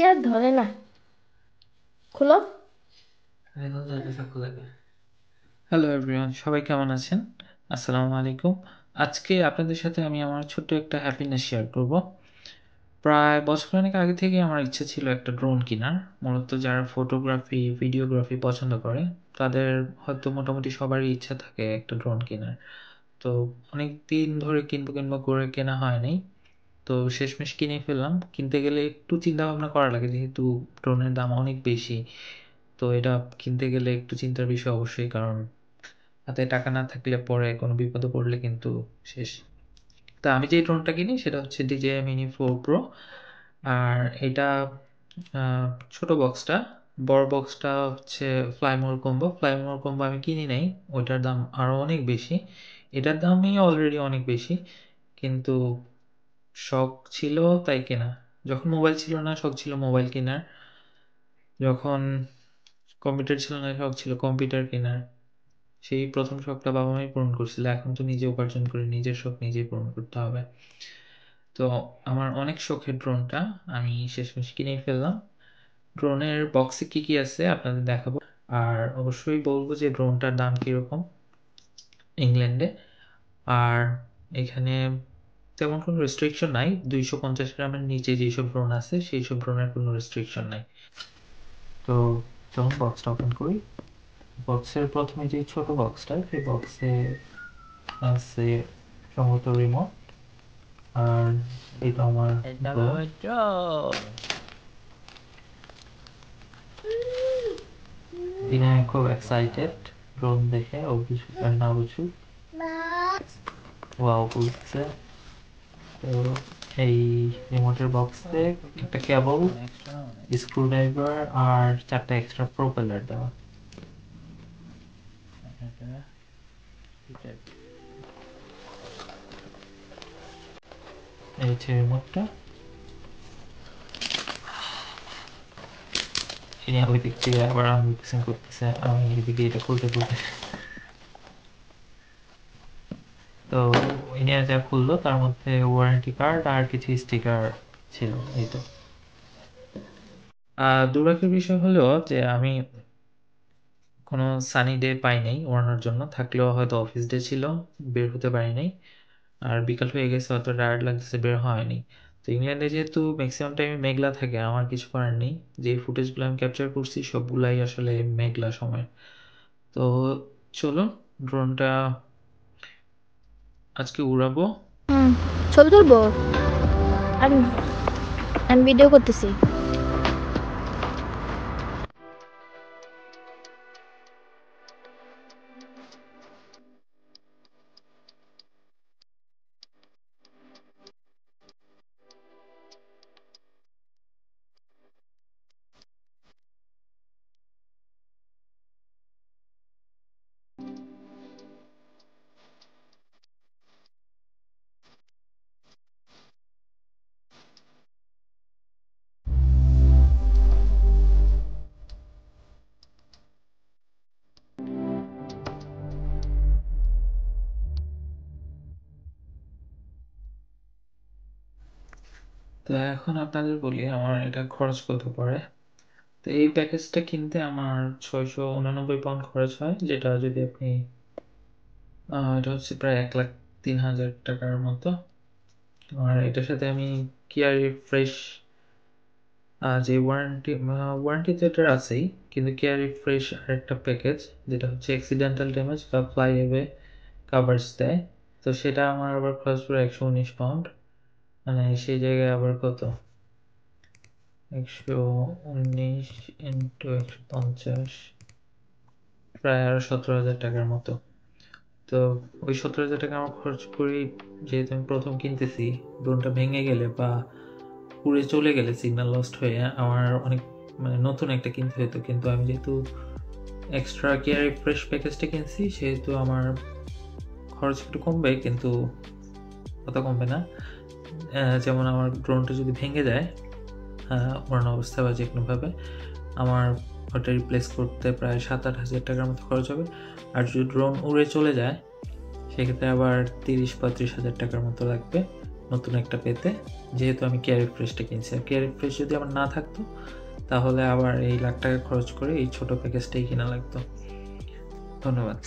আর ধরে না, খুলো। হ্যালো এভরিওয়ান, সবাই কেমন আছেন? আসসালামু আলাইকুম। আজকে আপনাদের সাথে আমি আমার ছোট্ট একটা হ্যাপিনেস শেয়ার করব। প্রায় বছরখানেক আগে থেকে আমার ইচ্ছা ছিল একটা ড্রোন কেনার। মূলত যারা ফটোগ্রাফি, ভিডিওগ্রাফি পছন্দ করে তাদের হয়তো মোটামুটি সবারই ইচ্ছা থাকে একটা ড্রোন কেনার। তো অনেক দিন ধরে কিনবো করে কেনা হয়নি। তো শেষমেশ কিনে ফেললাম। কিনতে গেলে একটু চিন্তা ভাবনা করা লাগে, যেহেতু ড্রোনের দাম অনেক বেশি। তো এটা কিনতে গেলে একটু চিন্তার বিষয় অবশ্যই, কারণ হাতে টাকা না থাকলে পরে কোনো বিপদে পড়লে কিন্তু শেষ। তা আমি যে ড্রোনটা কিনি সেটা হচ্ছে DJI Mini 4 Pro। আর এটা ছোট বক্সটা, বড় বক্সটা হচ্ছে ফ্লাইমোর কম্বো আমি কিনি নাই। ওইটার দাম আরও অনেক বেশি। এটার দামই অলরেডি অনেক বেশি, কিন্তু শখ ছিল তাই কেনা। যখন মোবাইল ছিল না শখ ছিল মোবাইল কেনার, যখন কম্পিউটার ছিল না শখ ছিল কম্পিউটার কেনার। সেই প্রথম শখটা বাবা মাই পূরণ করছিল, এখন তো নিজে উপার্জন করে নিজের শখ নিজেই পূরণ করতে হবে। তো আমার অনেক শখের ড্রোনটা আমি শেষমেশ কিনেই ফেললাম। ড্রোনের বক্সে কি কি আছে আপনাদের দেখাবো, আর অবশ্যই বলবো যে ড্রোনটার দাম কিরকম ইংল্যান্ডে। আর এখানে তেমন কোনো রেস্ট্রিকশন নাই, 250 গ্রামের নিচে যেসব ড্রোন আছে সেই সব ড্রোনের কোনো রেস্ট্রিকশন নাই। তো চলুন বক্সটা ওপেন করি। বক্সের প্রথমে যে ছোট বক্সটা, সেই বক্সে আছে সম্ভবত রিমোট। আর এটা আমার দিনে খুব এক্সাইটেড ড্রোন দেখে, ও কিছু আর না বুঝুক ওয়াও বলছে। তো এই রিমোটের বক্সে একটা কেবল, স্ক্রু ড্রাইভার আর 4টা এক্সট্রা প্রোপেলার দেওয়া। এই হচ্ছে রিমোটটা। ইনি ওই দিক থেকে আবার আনবক্সিং করতেছে, আমি এদিকে এটা খুলতে তো ইনি যা খুললো তার মধ্যে ওয়ারেন্টি কার্ড আর কিছু স্টিকার ছিল। এই তো দুর্ভাগ্যের বিষয় হলো যে আমি কোনো সানি ডে পাই নাই ওড়ানোর জন্য, থাকলেও হয়তো অফিস ডে ছিল, বের হতে পারি নাই। আর বিকাল হয়ে গেছে, অত টায়ার্ড লাগতেছে, বের হয়নি। তো ইংল্যান্ডে যেহেতু ম্যাক্সিমাম টাইমে মেঘলা থাকে, আমার কিছু করার নেই। যে ফুটেজগুলো আমি ক্যাপচার করছি সবগুলাই আসলে মেঘলা সময়। তো চলো ড্রোনটা আজকে উড়াবো। ছবি তুলবো, আমি আমি ভিডিও করতেছি। তো এখন আপনাদের বলি আমার এটা খরচ কত পড়ে। তো এই প্যাকেজটা কিনতে আমার 699 পাউন্ড খরচ হয়, যেটা যদি আপনি এটা হচ্ছে প্রায় 1,03,000 টাকার মতো। আর এটার সাথে আমি কেয়ারি ফ্রেশ যে ওয়ারেন্টি তো এটার আছেই, কিন্তু কেয়ারি ফ্রেশ আর একটা প্যাকেজ যেটা হচ্ছে অ্যাক্সিডেন্টাল ড্যামেজ বা ফ্লাই অ্যাওয়ে কাভার্স দেয়। তো সেটা আমার আবার খরচ পড়ে 119 পাউন্ড। মানে সেই জায়গায় আবার কত, 119 ইন্টু 150, প্রায় আরো 17,000 টাকার মতো। তো ওই 17,000 টাকা আমার খরচ করি, যেহেতু আমি প্রথম কিনতেছি। ড্রোনটা ভেঙে গেলে বা পুড়ে চলে গেলে, সিগন্যাল লস্ট হয়ে, আমার অনেক মানে নতুন একটা কিনতে হতো। কিন্তু আমি যেহেতু এক্সট্রা কেয়ারি ফ্রেশ প্যাকেজটা কিনছি, সেহেতু আমার খরচ একটু কমবে, কিন্তু কত কমবে না। যেমন আমার ড্রোনটা যদি ভেঙে যায় উড়ানো অবস্থা বা যে কোনোভাবে, আমার ওটা রিপ্লেস করতে প্রায় 7-8 হাজার টাকার মতো খরচ হবে। আর যদি ড্রোন উড়ে চলে যায়, সেক্ষেত্রে আবার 30-35 হাজার টাকার মতো লাগবে নতুন একটা পেতে, যেহেতু আমি কেয়ার ফ্রেশটা কিনছি। আর কেয়ার ফ্রেশ যদি আমার না থাকতো তাহলে আবার এই লাখ টাকা খরচ করে এই ছোট প্যাকেজটাই কিনা লাগতো। ধন্যবাদ।